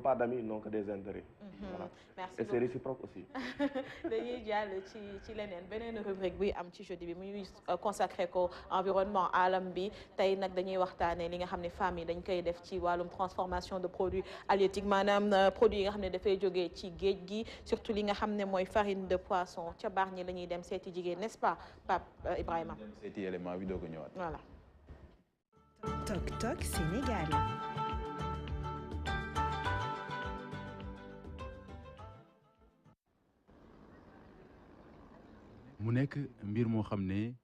pas d'amis, n'ont que des intérêts. Voilà. Merci Et c'est réciproque aussi. dañuy jàll ci leneen beneen rubrique bi am ci jeudi bi muy consacré ko environnement alam bi tey nag dañuy waxtaanee li nga xam ne femmes yi dañ koy def ci wàllum transformation de produits halieutiques maanaam produits yi nga xam ne dafay jógee ci géej gi surtout li nga xam ne mooy farine de poisson ca baax ñi la ñuy dem seeti jigéen n'est-ce pas Pape Ibrahima. dem seeti élément bi doo ko ñëwaat. Voilà. Toc Toc Sénégal. mu nekk mbir moo xam ne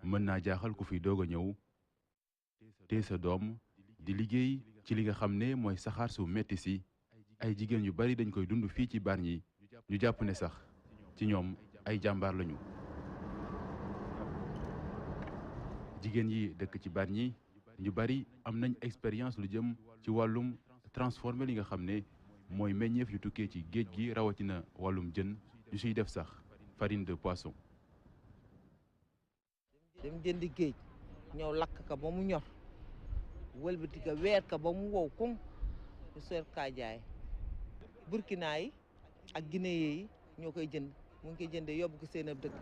mën naa jaaxal ku fi doog a ñëw te sa doom di liggéey ci li nga xam ne mooy saxaar su metti si ay jigéen yu bari dañ koy dund fii ci Bargny ñu jàpp ne sax ci ñoom ay jàmbaar lañu. jigéen yi dëkk ci Bargny ñu bari am nañ expérience lu jëm ci wàllum transformer li nga xam ne mooy meññeef yu tukkee ci géej gi rawatina wàllum jën ñu siy def sax farine de poisson. dem jëndi géej ñëw lakk ka ba mu ñor wëlbati ka weer ka ba mu wow koŋ ñu soor kaa jaay burkina yi ak guinéen yi ñoo koy jënd mu ngi koy jëndee yóbbu ko seen ab dëkk.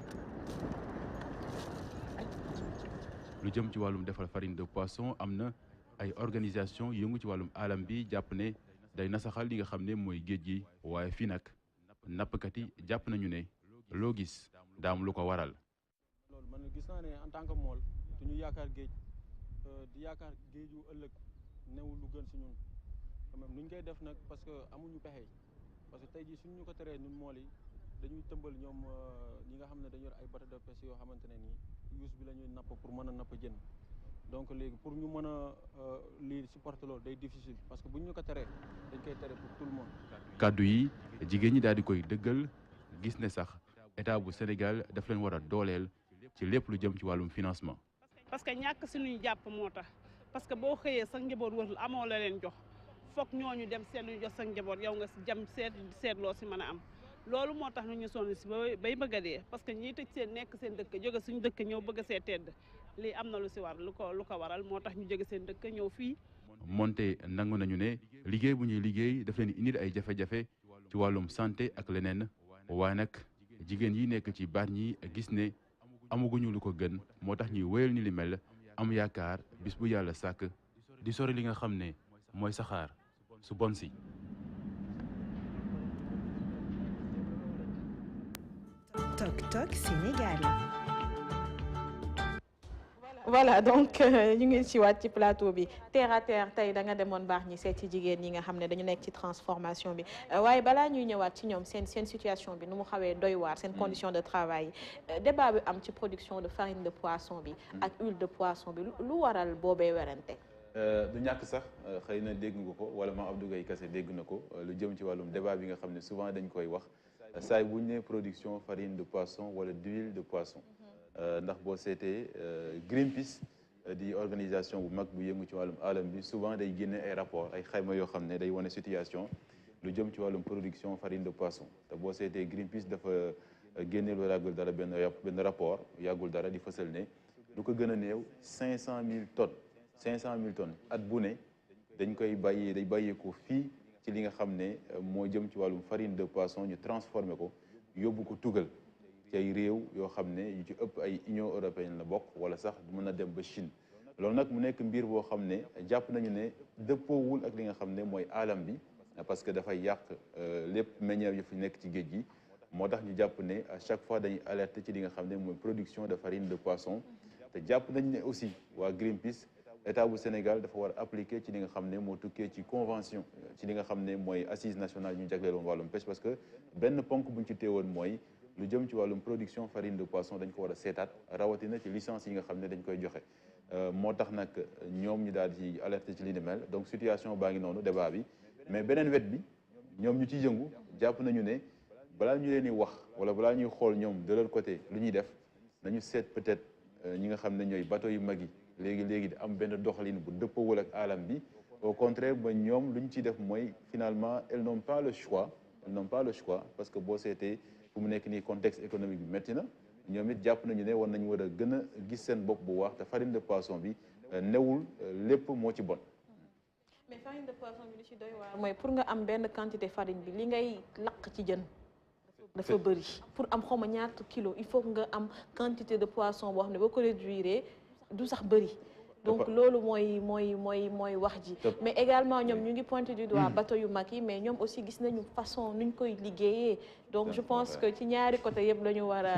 lu jëm ci wàllum defal farine de poisson am na ay organisation yëngu ci wàllum alam bi jàpp ne day nasaxal li nga xam ne mooy géej gi waaye fii nag nappkat yi jàpp nañu ne loo gis daam lu ko waral. loolu man gis naa ne en tant que mool du ñu yaakaar géej di yaakaar géeju ëllëg newul lu gën si ñun quand même nu ñu koy def nag parce que amuñu pexe parce que tey jii suñu ñu ko teree ñun mool yi dañuy tëmbal ñoom ñi nga xam ne dañu yor ay bateau de pêche yoo xamante ne nii yuus bi la ñuy napp pour mën a napp jën donc léegi pour ñu mën a lii supporter loolu day difficile parce que bu ñu ko teree dañ koy tere pour tout le monde. kàddu yi jigéen ñi daal di koy dëggal gis ne sax état bu Sénégal daf leen war a dooleel ci lépp lu jëm ci wàllum financement. parce que ñàkk suñuy jàpp moo tax parce que boo xëyee sa njaboot wër amoo la leen jox foog ñooñu dem seen ñu jox sa njaboot yow nga jam seetloo si mën a am loolu moo tax ñu sonn si bay bëgg a dee parce que ñiy tëj seen nekk seen dëkk jóge suñu dëkk ñëw bëgg a see tedd lii am na lu si war lu ko waral moo tax ñu jóge seen dëkk ñëw fii. moonte nangu nañu ne liggéey bu ñuy liggéey daf leen indil ay jafe-jafe ci wàllum santé ak leneen waaye nag jigéen yi nekk ci Bargny gis ne amaguñu lu ko gën moo tax ñuy wéyal ni li mel am yaakaar bis bu yàlla sàkk di sori li nga xam ne mooy saxaar su bon si. Toc Toc Sénégal. voilà donc ñu ngi ci waat ci plateau bi terre à terre tey da nga demoon Bargny seet ci jigéen ñi nga xam ne dañu nekk ci transformation bi waaye balaa ñuy ñëwaat ci ñoom seen situation bi nu mu xawee doy waar seen condition de travail débat bi am ci production de farine de poisson bi ak huile de poisson bi lu waral boobee werante. du ñàkk sax xëy na dégg nga ko wala ma Abdou Gaye Kassé dégg na ko lu jëm ci wàllum débat bi nga xam ne souvent dañ koy wax saay bu ñu ne production farine de poisson wala d'huile de poisson. ndax boo seetee Greenpeace di organisation bu mag bu yëngu ci wàllum alam bi souvent day génne ay rapport ay xayma yoo xam ne day wane situation lu jëm ci wàllum production farine de poisson te boo seetee Greenpeace dafa génne lu yàggul dara benn rapport yàggul dara di fësal ne lu ko gën a néew 500 000 tonnes at bu ne dañ koy day bàyyeekoo fii ci li nga xam ne moo jëm ci wàllum farine de poisson ñu transformé ko yóbbu ko tugal ci ay réew yoo xam ne yu ci ëpp ay Union européenne la bokk wala sax mën a dem ba Chine loolu nag mu nekk mbir boo xam ne jàpp nañu ne dëppoowul ak li nga xam ne mooy alam bi parce que dafay yàq lépp meññeef yi fi nekk ci géej gi moo tax ñu jàpp ne à chaque fois dañuy alerter ci li nga xam ne mooy production de farine de poisson te jàpp nañ ne aussi waa Greenpeace état bu Sénégal dafa war a appliquer ci li nga xam ne moo tukkee ci convention ci li nga xam ne mooy assise nationale ñu jagleeloon wàllum pêche parce que benn ponk buñ ci teewoon mooy lu jëm ci wàllum production farine de poisson dañ ko war a seetaat rawatina ci licence yi nga xam ne dañ koy joxe moo tax nag ñoom ñu daal di alerter ci li ni mel donc situation baa ngi noonu débat bi mais beneen wet bi ñoom ñu ciy yëngu jàpp nañu ne balaa ñu leen di wax wala balaa ñuy xool ñoom de leur côté lu ñuy def nañu seet peut-être ñi nga xam ne ñooy bateau yu mag yi léegi di am benn doxalin bu dëppoowul ak alam bi au contraire ba ñoom lu ñu ciy def mooy finalement elles n'ont pas le choix parce que boo seetee fu mu nekk nii contexte économique bi métti na ñoom it jàpp nañu ne war nañu war a gën a gis seen bopp bu waax te farine de poisson bi newul lépp moo ci bon. mais farine de poisson bi li ci doy waar mooy pour nga am benn quantité farine bi li ngay lakk ci jën dafa bëri pour am xawma ñaata kilo il faut nga am quantité de poisson boo xam ne boo ko réduire du sax bëri donc loolu mooy wax ji mais également ñoom ñu ngi pointé du doigt bateau yu mag yi mais ñoom aussi gis nañu façon nuñ koy liggéeyee donc je pense que ci ñaari côté yëpp la ñu war a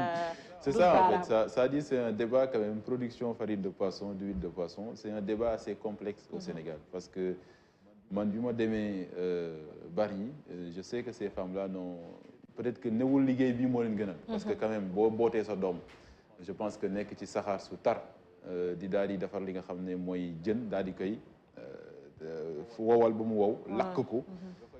c'est ça en fait ça dit c'est un débat quand même production farine de poisson d'huile de poisson c'est un débat assez complexe au Sénégal parce que man bi ma demee Bargny je sais que ces femmes là n'ont peut-être que newul liggéey bii moo leen gënal parce que quand même boo bootee sa doom je pense que nekk ci saxaar su tar di daal di defar li nga xam ne mooy jën daal di koy wowal ba mu wow lakk ko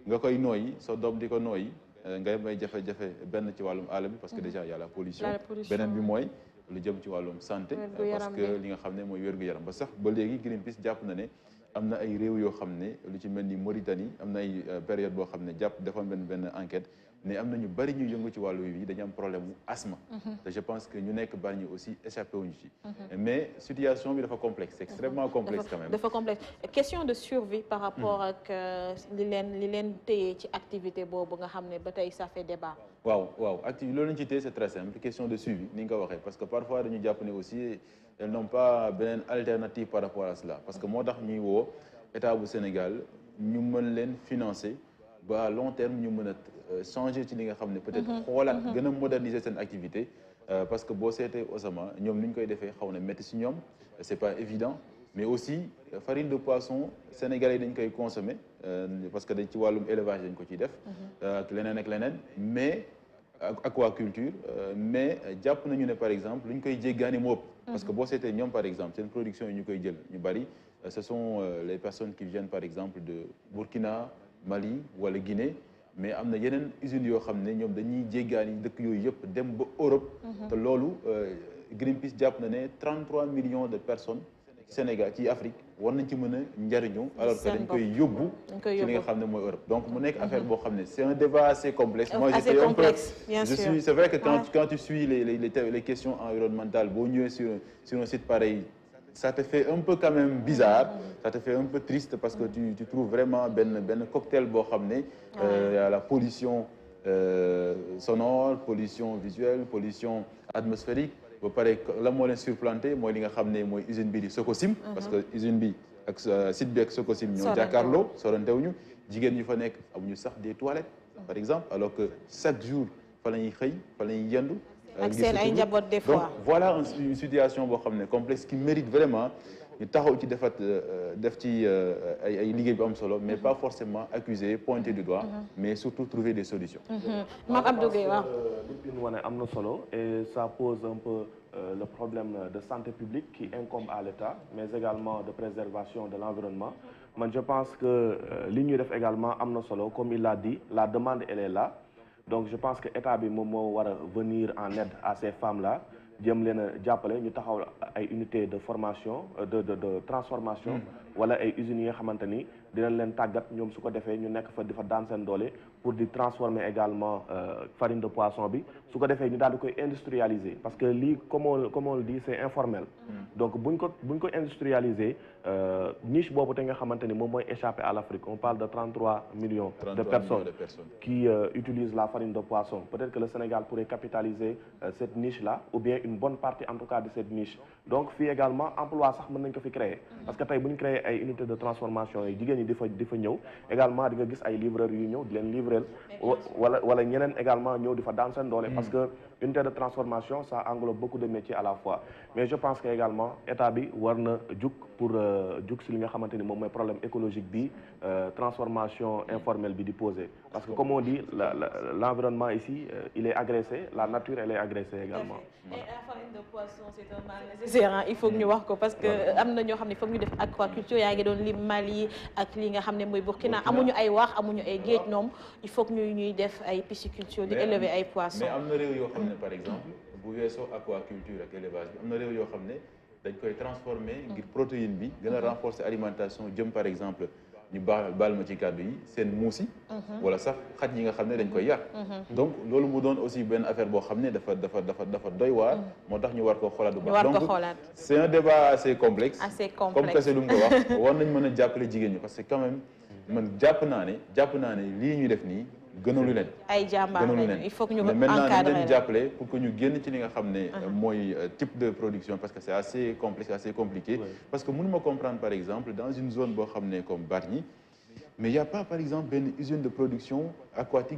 nga koy nooyi sa doom di ko nooyi ngay may jafe-jafe benn ci wàllum àll bi parce que déjà y a la pollution beneen bi mooy lu jëm ci wàllum santé parce que li nga xam ne mooy wér-gu-yaram ba sax ba léegi Greenpeace jàpp na ne am na ay réew yoo xam ne lu ci mel ni Mauritanie am na ay période boo xam ne jàpp defoon benn enquête mais am na ñu bari ñu yëngu ci wàllu wi dañu am problème mu asthme te je pense que ñu nekk Bargny aussi échappé wuñu ci mais situation bi dafa complexe c'est extrêmement complexe quand même dafa complexe question de survie par rapport ak li leen téye ci activité boobu nga xam ne ba tey ça fait débat waaw activité loolu lañu ci téye c'est très simple question de suivi ni nga ko waxee parce que parfois dañu jàpp ne aussi elles n'ont pas beneen alternative par rapport à cela parce que moo tax ñuy woo état bu Sénégal ñu mën leen financer ba à long terme ñu mën a changer ci li nga xam ne peut-être xoolaat gën a moderniser seen activité parce que boo seetee Osama ñoom ni ñu koy defee xaw na métti si ñoom c'est pas évident mais aussi farine de poisson sénégalais dañ koy consommer parce que dañ ci wàllum élevage dañ ko ciy def ak leneen mais aquaculture mais jàpp nañu ne par exemple lu ñu koy jéggaani moo ëpp parce que boo seetee ñoom par exemple seen production yi ñu koy jël ñu bari ce sont les personnes qui viennent par exemple de Burkina Mali wala Guinée mais am na yeneen usines yoo xam ne ñoom dañuy jéggaani dëkk yooyu yëpp dem ba Europe te loolu Greenpeace jàpp na ne 33 millions de personnes Sénégal ci Afrique war nañ ci mën a njariñu alors que dañ koy yóbbu ci li nga xam ne mooy Europe donc mu nekk affaire boo xam ne c'est un débat assez complexe moi j'étais un peu c'est vrai que quand tu suis les questions environnementales boo ñëwee sur un site pareil ça te fait un peu quand même bizarre ça te fait un peu triste parce que tu trouves vraiment benn cocktail boo xam ne y a la pollution sonore pollution visuelle pollution atmosphérique ba pare la moo leen surplanté mooy li nga xam ne mooy usine bi di Sococim parce que usine bi ak site bi ak Sococim ñoo jàkkaarloo sorantewuñu jigéen ñu fa nekk amuñu sax des toilettes par exemple alors que chaque jour fa la ñuy xëy fa la ñuy yendu ak seen ay njaboot des fois donc voilà une situation boo xam ne complexe qui mérite vraiment ñu taxaw ci def ci ay liggéey bu am solo mais pas forcément accuser pointer du doigt mais surtout trouver des solutions. Mame Abdou Gueye waaw. li ñu wane am na solo et ça pose un peu le problème de santé publique qui incombe à l'État mais également de préservation de l'environnement man je pense que li ñuy def également am na solo comme il l'a dit la demande elle est là donc je pense que État bi moom moo war a venir en aide à ces femmes-là. jëm leen a jàppale ñu taxaw ay unités de formation de transformation wala ay usines yi nga xamante ni dinañ leen tàggat ñoom su ko defee ñu nekk fa di fa daan seen doole pour di transformer également farine de poisson bi su ko defee ñu daal di koy industrialiser parce que lii comme on le dit c'est informel donc buñ ko industrialiser niche boobu te nga xamante ni moom mooy échappé à l'Afrique on parle de 33 millions de personnes qui utilisent la farine de poisson peut-être que le Sénégal pourrait capitaliser cette niche là ou bien une bonne partie en tout cas de cette niche donc fii également emploi sax mën nañ ko fi créer parce que tey bu ñu créer ay unités de transformation yi jigéen ñi di fa ñëw également di nga gis ay livreurs yu ñëw di leen livrer wala ñeneen également ñëw di fa daan seen doole parce que unité de transformation ça englobe beaucoup de métiers à la fois mais je pense que également état bi war na jug pour jug si li nga xamante ni moom mooy problème écologique bi transformation informelle bi di poser parce que comme on dit l'environnement ici il est agressé la nature elle est agressée également. Et la farine de poisson c'est un mal nécessaire il faut que ñu wax ko parce que am na ñoo xam ne foog ñu def aquaculture yaa ngi doon lim Mali ak li nga xam ne mooy Burkina amuñu ay wax amuñu ay géej ñoom il faut que ñuy def ay pisciculture di élever ay poissons. mais am na réew yoo xam ne par exemple bu weesoo aquaculture ak élevage bi am na réew yoo xam ne dañ koy transformer ngir protéine bi gën a renforcer alimentation jëm par exemple ñu baal ma ci kàddu yi seen muus yi wala sax xaj yi nga xam ne dañ koy yar donc loolu mu doon aussi benn affaire boo xam ne dafa doy waar moo tax ñu war ko xoolaat bu baax donc c'est un débat assez complexe comme kese lu mu ko wax war nañ mën a jàppale jigéen ñi parce que quand même man jàpp naa ne lii ñuy def nii gënalu leen ay jàmbaar il faut que ñu maintenant nañ leen jàppale pour que ñu génn ci li nga xam ne mooy type de production parce que c'est assez complexe assez compliqué parce que mënuma comprendre par exemple dans une zone boo xam ne comme Bargny mais il y a pas par exemple benn usine de production aquatique